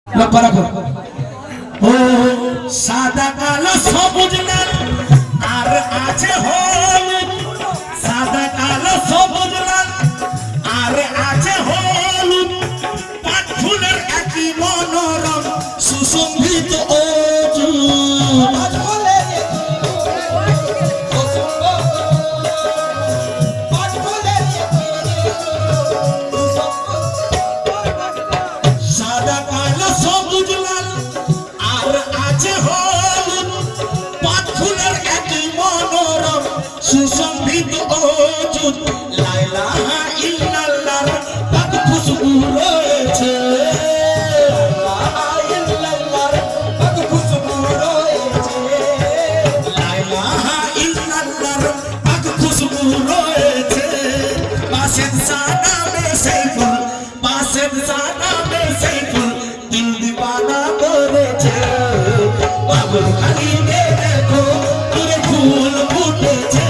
লক্ষ্য রাখো। ও সাদা কালো সবুজ লাল আর আছে হলুদ, সাদা কালো সবুজ লাল আর আছে হলুদ, পাট ফুলের একই মনোরম সুসংগীত সাদা কালো সবুজ লাল আর আছে হলুদ, পাট ফুলের একই মনোরম সুসংগীত অযুত। লা ইলাহা ইল্লাল্লাহর পাক খুশবু রয়েছে, লা ইলাহা ইল্লাল্লাহর পাক খুশবু রয়েছে, লা ইলাহা ইল্লাল্লাহর পাক খুশবু রয়েছে। বাসের সানামে সেই ফুল, বাসের সানামে সেই ফুল দিল দিবানা করেছে। বাবুল খালিতে দেখো দূরে ফুল ফুটেছে,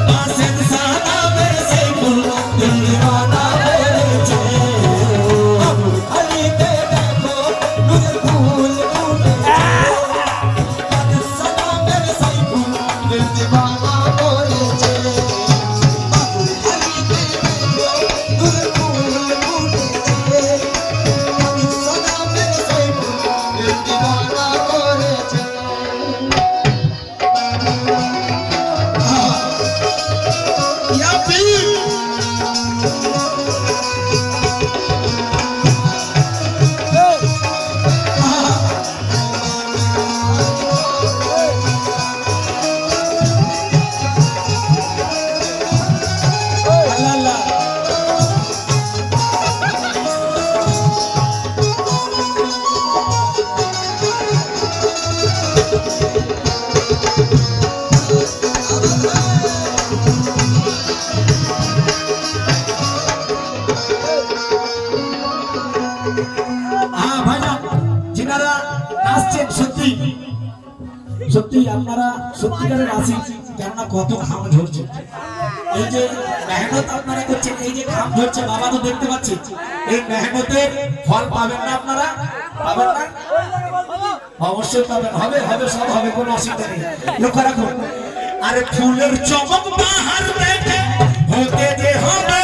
বাসের সানামে সেই ফুল দিল দিবানা করেছে। বাবুল খালিতে দেখো দূরে ফুল ফুটেছে, বাসের সানামে সেই ফুল দিল দিবানা করেছে। বাবুল খালিতে দেখো দূরে ফুল ফুটেছে, বাসের সানামে সেই ফুল দিল দিবানা করেছে। Ya pir Allah ভাইজান যিনারা নাচছেন সত্যি সত্যি আপনারা সত্যিকারের আসি, কেননা কত ঘাম ঝরছে। এই যে মেহনত আপনারা করছেন, এই যে ঘাম ঝরছে বাবা তো দেখতে পাচ্ছি, এই মেহনতের ফল পাবেন না আপনারা? পাবেন না? অবশ্যই পাবেন, হবে হবে সব হবে, কোনো অসুবিধা নেই। লক্ষ্য রাখুন, আরে ফুলের চমক বাহার দেখে হতে যে হবে